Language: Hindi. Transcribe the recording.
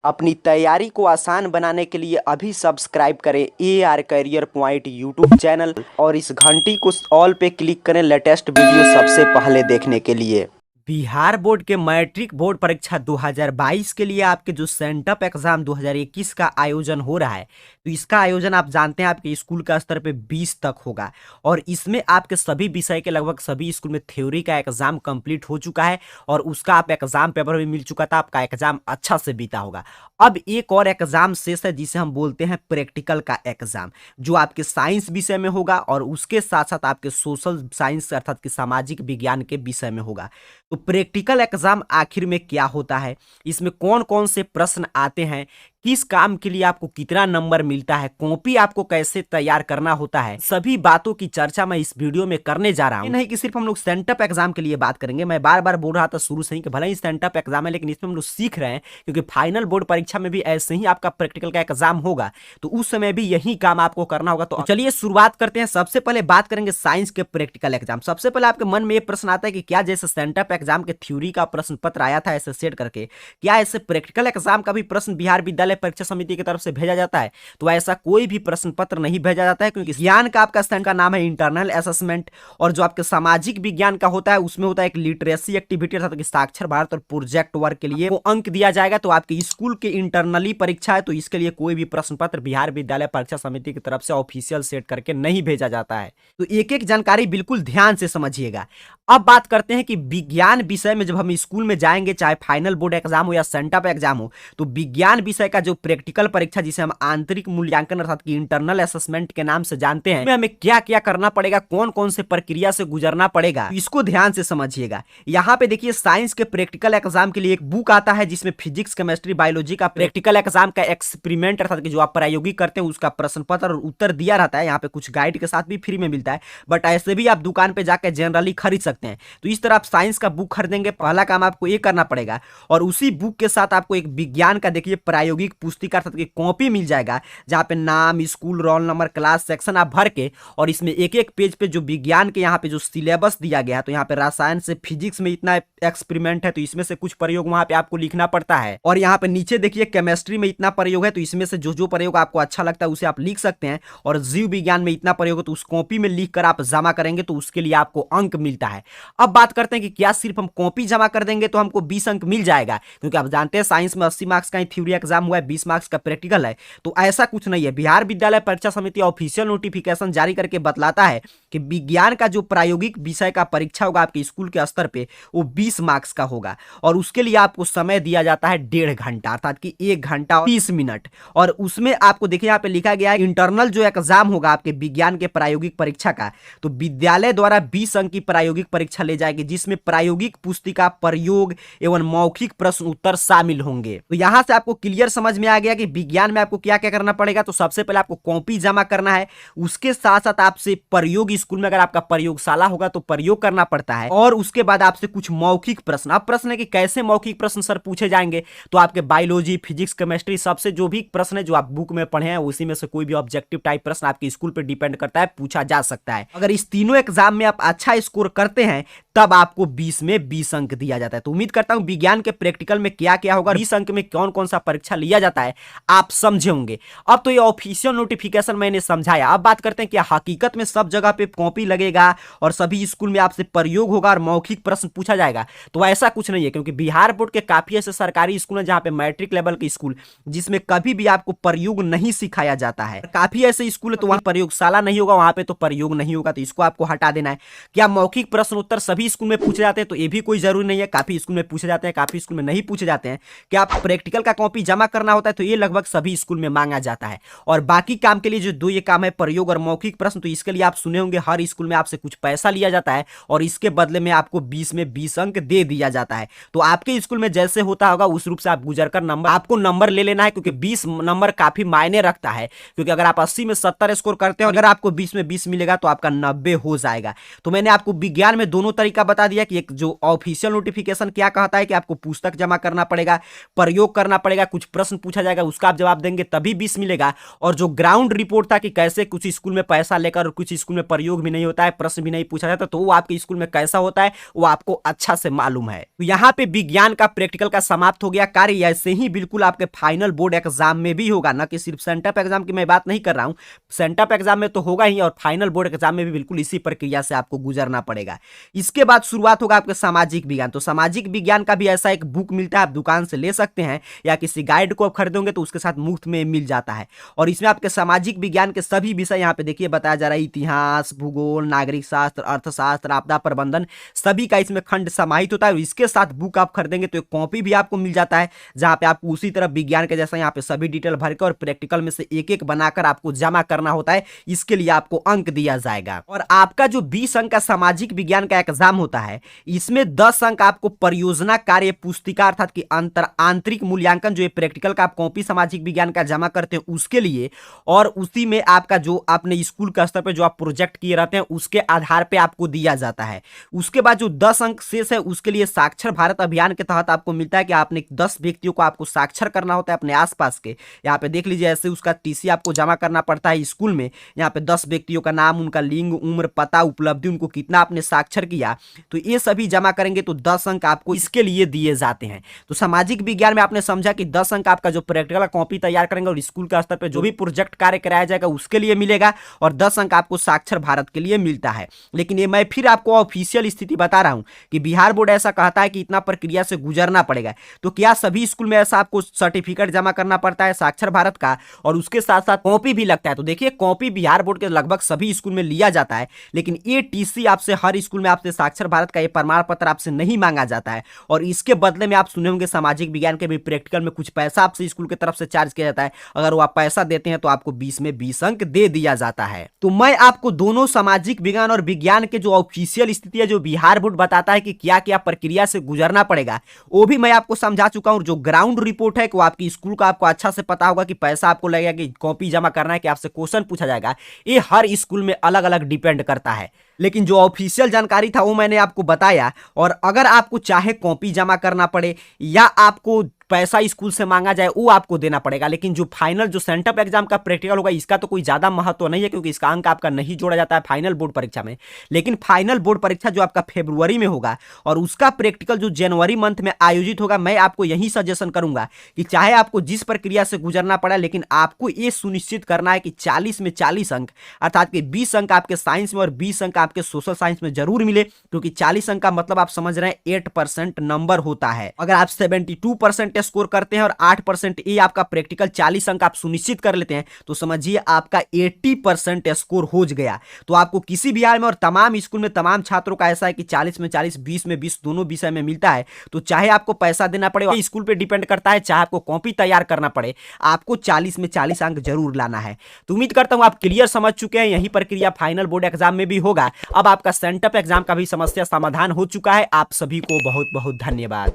अपनी तैयारी को आसान बनाने के लिए अभी सब्सक्राइब करें AR career point YouTube channel और इस घंटी को ऑल पे क्लिक करें लेटेस्ट वीडियो सबसे पहले देखने के लिए। बिहार बोर्ड के मैट्रिक बोर्ड परीक्षा 2022 के लिए आपके जो सेंटअप एग्जाम 2021 का आयोजन हो रहा है, तो इसका आयोजन आप जानते हैं आपके स्कूल का स्तर पे 20 तक होगा और इसमें आपके सभी विषय के लगभग सभी स्कूल में थ्योरी का एग्जाम कंप्लीट हो चुका है और उसका आप एग्जाम पेपर भी मिल चुका था। आपका एग्जाम अच्छा से बीता होगा। अब एक और एग्जाम शेष है जिसे हम बोलते हैं प्रैक्टिकल का एग्जाम, जो आपके साइंस विषय में होगा और उसके साथ साथ आपके सोशल साइंस अर्थात कि सामाजिक विज्ञान के विषय में होगा। तो प्रैक्टिकल एग्जाम आखिर में क्या होता है, इसमें कौन कौन से प्रश्न आते हैं, किस काम के लिए आपको कितना नंबर मिलता है, कॉपी आपको कैसे तैयार करना होता है, सभी बातों की चर्चा मैं इस वीडियो में करने जा रहा हूं। नहीं कि सिर्फ हम लोग सेंटअप एग्जाम के लिए बात करेंगे। मैं बार बार बोल रहा था शुरू से ही कि भले ही सेंटअप एग्जाम है लेकिन इसमें हम लोग सीख रहे हैं, क्योंकि फाइनल बोर्ड परीक्षा में भी ऐसे ही आपका प्रैक्टिकल का एग्जाम होगा तो उस समय भी यही काम आपको करना होगा। तो चलिए शुरुआत करते हैं। सबसे पहले बात करेंगे साइंस के प्रैक्टिकल एग्जाम। सबसे पहले आपके मन में ये प्रश्न आता है कि क्या जैसे सेंटअप एग्जाम के थ्योरी का प्रश्न पत्र आया था ऐसे सेट करके, क्या ऐसे प्रैक्टिकल एग्जाम का भी प्रश्न बिहार विद्यालय परीक्षा समिति की तरफ से भेजा जाता है? तो ऐसा कोई भी प्रश्न पत्र नहीं भेजा जाता है, क्योंकि ज्ञान का आपका स्टैंड का नाम है इंटरनल असेसमेंट और जो आपके सामाजिक विज्ञान का होता है उसमें होता है एक लिटरेसी एक्टिविटी अर्थात कि साक्षर भारत और प्रोजेक्ट वर्क के लिए वो अंक दिया जाएगा। तो आपके स्कूल के इंटरनली परीक्षा है तो इसके लिए कोई भी प्रश्न पत्र बिहार विद्यालय परीक्षा समिति की तरफ से ऑफिशियल सेट करके नहीं भेजा जाता है। तो एक एक जानकारी बिल्कुल ध्यान से समझिएगा। अब बात करते हैं कि विज्ञान विषय में जब हम स्कूल में जाएंगे, चाहे फाइनल बोर्ड एग्जाम हो या सेंटअप एग्जाम हो, तो विज्ञान विषय का जो प्रैक्टिकल परीक्षा जिसे हम आंतरिक मूल्यांकन अर्थात कि इंटरनल असेसमेंट के नाम से जानते हैं, हमें क्या क्या करना पड़ेगा, कौन कौन से प्रक्रिया से गुजरना पड़ेगा, इसको ध्यान से समझिएगा। यहाँ पे देखिए साइंस के प्रैक्टिकल एग्जाम के लिए एक बुक आता है जिसमें फिजिक्स केमिस्ट्री बायोलॉजी का प्रैक्टिकल एग्जाम का एक्सपेरिमेंट अर्थात कि जो आप प्रायोगिक करते हैं उसका प्रश्न पत्र और उत्तर दिया रहता है। यहाँ पे कुछ गाइड के साथ भी फ्री में मिलता है, बट ऐसे भी आप दुकान पे जाकर जनरली खरीद सकते हैं। तो इस तरह आप साइंस का बुक खरीदेंगे, पहला काम आपको ये करना पड़ेगा और उसी बुक के साथ आपको एक विज्ञान का देखिए प्रायोगिक पुस्तिका अर्थात कि कॉपी मिल जाएगा, जहां पे नाम, school, roll number, class, section आप भर के और इसमें एक एक पेज पे जो विज्ञान के यहाँ पे जो सिलेबस दिया गया है, तो यहाँ पे रसायन से फिजिक्स में इतना एक्सपेरिमेंट है तो इसमें से कुछ प्रयोग वहां पे आपको लिखना पड़ता है और यहाँ पे नीचे देखिए केमिस्ट्री में इतना प्रयोग है तो इसमें से जो जो प्रयोग आपको अच्छा लगता है उसे आप लिख सकते हैं और जीव विज्ञान में इतना प्रयोग है तो उस कॉपी में लिख कर आप जमा करेंगे तो उसके लिए आपको अंक मिलता है। अब बात करते हैं कि क्या सिर्फ हम कॉपी जमा कर देंगे तो हमको 20 अंक मिल जाएगा, क्योंकि आप जानते हैं साइंस में 80 मार्क्स का ही थ्योरी एग्जाम हुआ है, 20 मार्क्स का प्रैक्टिकल है। तो ऐसा कुछ नहीं है। बिहार विद्यालय परीक्षा समिति ऑफिशियल नोटिफिकेशन जारी करके बतलाता है कि विज्ञान का जो प्रायोगिक विषय का परीक्षा होगा आपके स्कूल के स्तर पे वो 20 मार्क्स का होगा और उसके लिए आपको समय दिया जाता है 1.5 घंटा अर्थात कि 1 घंटा 30 मिनट। और उसमें आपको देखिए यहाँ पे लिखा गया है इंटरनल जो एग्जाम होगा आपके विज्ञान के प्रायोगिक परीक्षा का, तो विद्यालय द्वारा 20 अंक की प्रायोगिक परीक्षा ले जाएगी जिसमें प्रायोगिक पुस्तिका, प्रयोग एवं मौखिक प्रश्न उत्तर शामिल होंगे। तो यहां से आपको क्लियर समझ में आ गया कि विज्ञान में आपको क्या क्या करना पड़ेगा। तो सबसे पहले आपको कॉपी जमा करना है, उसके साथ साथ आपसे प्रयोग, स्कूल में अगर आपका प्रयोगशाला होगा तो प्रयोग करना पड़ता है और उसके बाद आपसे कुछ मौखिक प्रश्न। अब प्रश्न है कि कैसे मौखिक प्रश्न सर पूछे जाएंगे, तो आपके बायोलॉजी, फिजिक्स, केमिस्ट्री सबसे जो भी प्रश्न है जो आप बुक में पढ़े हैं उसी में से कोई भी ऑब्जेक्टिव टाइप प्रश्न आपके स्कूल पर डिपेंड करता है, पूछा जा सकता है। अगर इस तीनों एग्जाम में आप अच्छा स्कोर करते हैं तब आपको 20 में 20 अंक दिया जाता है। तो उम्मीद करता हूं विज्ञान के प्रैक्टिकल में क्या क्या होगा, 20 अंक में कौन कौन सा परीक्षा लिया जाता है आप समझे होंगे। अब तो ये ऑफिशियल नोटिफिकेशन मैंने समझाया। अब बात करते हैं कि हकीकत में सब जगह पे कॉपी लगेगा और सभी स्कूल में आपसे प्रयोग होगा और मौखिक प्रश्न पूछा जाएगा? तो ऐसा कुछ नहीं है, क्योंकि बिहार बोर्ड के काफी ऐसे सरकारी स्कूल हैं जहां पे मैट्रिक लेवल के स्कूल जिसमें कभी भी आपको प्रयोग नहीं सिखाया जाता है। काफी ऐसे स्कूल है तो वहां प्रयोगशाला नहीं होगा, वहां पे तो प्रयोग नहीं होगा, तो इसको आपको हटा देना है। क्या मौखिक प्रश्न उत्तर सभी स्कूल में पूछे जाते हैं? तो ये भी कोई जरूरी नहीं है। काफी स्कूल में पूछे जाते हैं, काफी स्कूल में नहीं पूछे जाते हैं। क्या आप प्रैक्टिकल का कॉपी जमा करना होता है? तो ये लगभग सभी स्कूल में मांगा जाता है। और बाकी काम के लिए जो दो ये काम है प्रयोग और मौखिक प्रश्न, तो इसके लिए आप सुने होंगे हर स्कूल में आपसे कुछ पैसा लिया जाता है और इसके बदले में आपको 20 में 20 अंक दे दिया जाता है। तो आपके स्कूल में जैसे होता होगा उस रूप से आप गुजरकर आपको नंबर ले लेना है, क्योंकि 20 नंबर काफी मायने रखता है। क्योंकि अगर आप 80 में 70 स्कोर करते हो, अगर आपको 20 में 20 मिलेगा तो आपका 90 हो जाएगा। तो मैंने आपको विज्ञान में दोनों तरीका तरीका बता दिया कि एक जो ऑफिशियल नोटिफिकेशन क्या कहता है कि आपको पुस्तक जमा करना पड़ेगा, प्रयोग करना पड़ेगा, कुछ प्रश्न पूछा जाएगा, उसका आप जवाब देंगे तभी 20 मिलेगा। और जो ग्राउंड रिपोर्ट था कि कैसे कुछ स्कूल में पैसा लेकर और कुछ स्कूल में प्रयोग भी नहीं होता है, प्रश्न भी नहीं पूछा जाता, तो वो आपके स्कूल में कैसा होता है वो आपको अच्छा से मालूम है। तो यहाँ पे विज्ञान का प्रैक्टिकल का समाप्त हो गया कार्य। ऐसे ही बिल्कुल आपके फाइनल बोर्ड एग्जाम में भी होगा, ना कि सिर्फ सेंटअप एग्जाम की मैं बात नहीं कर रहा हूं, सेंटअप एग्जाम में तो होगा ही और फाइनल बोर्ड एग्जाम में भी बिल्कुल इसी प्रक्रिया से आपको गुजरना पड़ेगा। इसके बाद शुरुआत होगा आपके सामाजिक विज्ञान। तो सामाजिक विज्ञान का भी ऐसा एक बुक मिलता है, आप दुकान से ले सकते हैं या किसी गाइड को आप खरीदोगे तो उसके साथ मुफ्त में मिल जाता है। और इसमें आपके सामाजिक विज्ञान के सभी विषय यहाँ पे देखिए बताया जा रहा है, इतिहास, भूगोल, नागरिक शास्त्र, अर्थशास्त्र, आपदा प्रबंधन, सभी का इसमें खंड समाहित होता है। और इसके साथ बुक आप खरीदेंगे तो एक कॉपी भी आपको मिल जाता है, जहां पे आपको उसी तरह विज्ञान के जैसा यहाँ पे सभी डिटेल भरकर और प्रैक्टिकल में से एक एक बनाकर आपको जमा करना होता है। इसके लिए आपको अंक दिया जाएगा। और आपका जो 20 अंक का सामाजिक विज्ञान का एग्जाम होता है, इसमें 10 अंक आपको परियोजना कार्य पुस्तिका अर्थात कि आंतरिक मूल्यांकन, जो ये प्रैक्टिकल का आप कॉपी सामाजिक विज्ञान का जमा करते हैं उसके लिए, और उसी में आपका जो आपने स्कूल का स्तर पर जो आप प्रोजेक्ट किए रहते हैं उसके आधार पर आपको दिया जाता है। उसके बाद जो 10 अंक शेष है उसके लिए साक्षर भारत अभियान के तहत आपको मिलता है कि आपने 10 व्यक्तियों को आपको साक्षर करना होता है अपने आसपास के। यहाँ पे देख लीजिए, ऐसे उसका टीसी आपको जमा करना पड़ता है स्कूल में। यहाँ पे 10 व्यक्तियों का नाम, उनका लिंग, उम्र, पता, उपलब्धि, उनको कितना आपने साक्षर किया, तो ये सभी जमा करेंगे तो 10 अंक आपको इसके लिए दिए जाते हैं। तो सामाजिक विज्ञान में आपने समझा कि 10 अंक आपका जो प्रैक्टिकल कॉपी तैयार करेंगे और स्कूल का स्तर पर जो भी प्रोजेक्ट कार्य कराया जाएगा उसके लिए मिलेगा, और 10 अंक आपको साक्षर भारत के लिए मिलता है। लेकिन ये मैं फिर आपको ऑफिशियल स्थिति बता रहा हूं कि बिहार बोर्ड ऐसा कहता है कि इतना प्रक्रिया से गुजरना पड़ेगा। तो क्या सभी स्कूल में ऐसा आपको सर्टिफिकेट जमा करना पड़ता है साक्षर भारत का, और उसके साथ साथ कॉपी भी लगता है? तो देखिए, कॉपी बिहार बोर्ड के लगभग सभी स्कूल में लिया जाता है, लेकिन ये टीसी आपसे हर स्कूल में आपसे साक्षर भारत का ये प्रमाण पत्र आपसे नहीं मांगा जाता है। और इसके बदले में आप सुने होंगे सामाजिक विज्ञान के भी प्रैक्टिकल में कुछ पैसा आपसे स्कूल की तरफ से चार्ज किया जाता है। अगर वो आप पैसा देते हैं तो आपको 20 में 20 अंक दे दिया जाता है। तो मैं आपको दोनों सामाजिक विज्ञान और विज्ञान के जो ऑफिशियल स्थिति है, जो बिहार बोर्ड बताता है कि क्या क्या प्रक्रिया से गुजरना पड़ेगा, वो भी मैं आपको समझा चुका हूं। जो ग्राउंड रिपोर्ट है कि आपकी स्कूल का आपको अच्छा से पता होगा कि पैसा आपको लगेगा, कि कॉपी जमा करना है, कि आपसे क्वेश्चन पूछा जाएगा, ये हर स्कूल में अलग अलग डिपेंड करता है। लेकिन जो ऑफिशियल जानकारी था वो मैंने आपको बताया। और अगर आपको चाहे कॉपी जमा करना पड़े या आपको पैसा स्कूल से मांगा जाए, वो आपको देना पड़ेगा। लेकिन जो फाइनल जो सेंटअप एग्जाम का प्रैक्टिकल होगा, इसका तो कोई ज्यादा महत्व नहीं है, क्योंकि इसका अंक आपका नहीं जोड़ा जाता है फाइनल बोर्ड परीक्षा में। लेकिन फाइनल बोर्ड परीक्षा जो आपका फरवरी में होगा और उसका प्रैक्टिकल जो जनवरी मंथ में आयोजित होगा, मैं आपको यही सजेशन करूंगा कि चाहे आपको जिस प्रक्रिया से गुजरना पड़ा, लेकिन आपको ये सुनिश्चित करना है कि 40 में 40 अंक, अर्थात कि 20 अंक आपके साइंस में और 20 अंक आपके सोशल साइंस में जरूर मिले। क्योंकि 40 अंक का मतलब आप समझ रहे हैं 8% नंबर होता है। अगर आप 72% स्कोर करते हैं और 8% ये आपका प्रैक्टिकल 40 अंक आप सुनिश्चित कर लेते हैं, तो समझिए आपका 80% स्कोर हो गया। तो आपको किसी भी हाल में और तमाम स्कूल में तमाम छात्रों का ऐसा है कि 40 में 40, 20 में 20 दोनों विषय में मिलता है। तो चाहे आपको पैसा देना पड़े, स्कूल पे डिपेंड करता है, चाहे आपको कॉपी तैयार करना पड़े, आपको 40 में 40 अंक जरूर लाना है। तो उम्मीद करता हूं आप क्लियर समझ चुके हैं। यही प्रक्रिया फाइनल बोर्ड एग्जाम में भी होगा। अब आपका सेंटअप एग्जाम का भी समस्या समाधान हो चुका है। आप सभी को बहुत बहुत धन्यवाद।